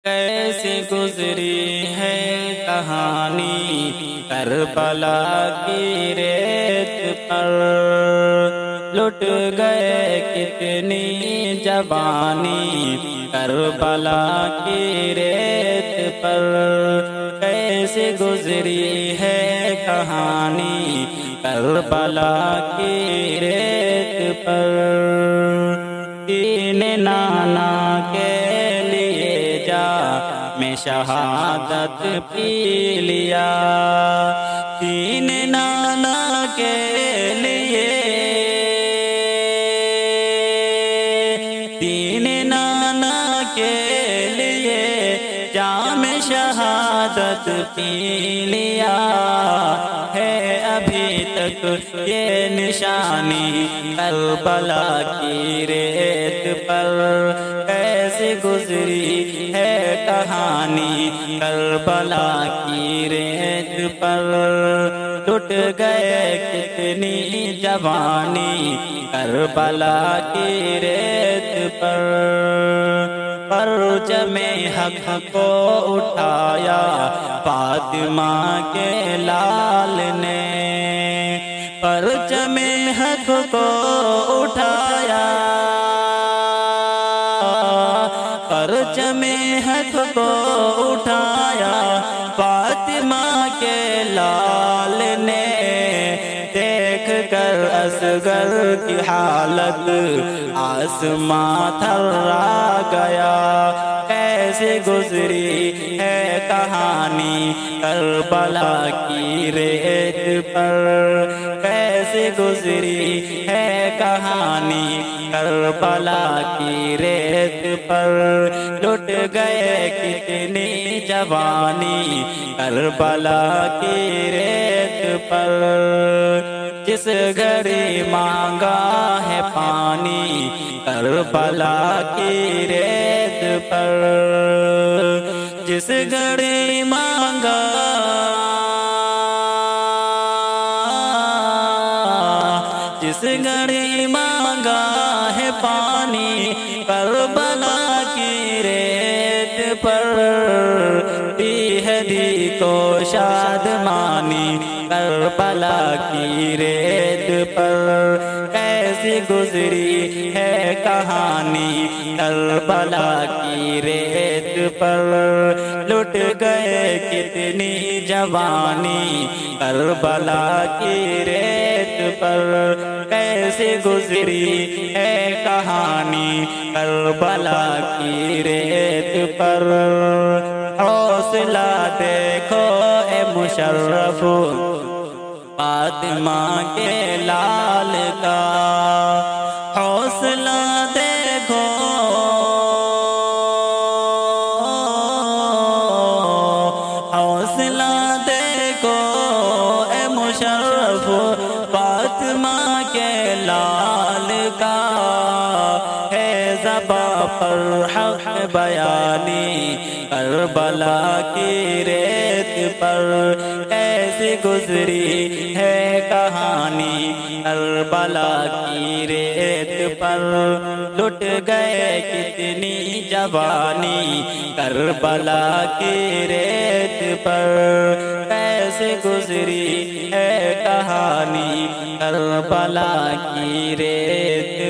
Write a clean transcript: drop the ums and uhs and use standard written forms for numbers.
کیسے گزری ہے کہانی کربلا کی ریت پر، لٹ گئے کتنی جوانی کربلا کی ریت پر۔ کیسے گزری ہے کہانی کربلا کی ریت پر، تین نانا کے لیے میں شہادت پی لیا، تین نانا کے لیے، تین نانا کے لیے جام شہادت پی لیا ہے۔ ابھی تک یہ نشانی کربلا کی ریت پر، کیسے گزری ہے کہانی کربلا کی ریت پر۔ ٹوٹ گئے کتنی جوانی کربلا کی ریت پر، پرچم حق کو اٹھایا فاطمہ کے لال نے، پرچم حق کو اٹھایا، پرچم حق کو اٹھایا فاطمہ کے لال نے۔ دیکھ کر اصغر کی حالت آسمان تھرا گیا، کیسے گزری ہے کہانی کربلا کی ریت پر، کیسے گزری ہے کہانی کربلا کی ریت پر۔ لٹ گئے کتنی جوانی کربلا کی ریت پر، جس گھڑی مانگا ہے پانی کربلا کی ریت پر، جس گھڑی مانگا، جس گھڑی مانگا ہے پانی کربلا کی ریت پر، دی ہے دی کو شادمانی کربلا کی ریت پر۔ کیسی گزری ہے کہانی کربلا کی ریت پر، لٹ گئے کتنی جوانی کربلا کی ریت پر، کیسے گزری ہے کہانی کربلا کی ریت پر۔ حوصلہ دیکھو اے مشرف فاطمہ کے لال کا، حوصلہ دیکھو، حوصلہ دیکھو اے مشرف فاطمہ کے لال کا، ہے زباں پر حق بیانی کربلا کی ریت پر، کیسے گزری ہے کہانی کربلا کی ریت پر۔ لٹ گئے کتنی جوانی کربلا کی ریت پر، کیسے گزری ہے کہانی کربلا کی ریت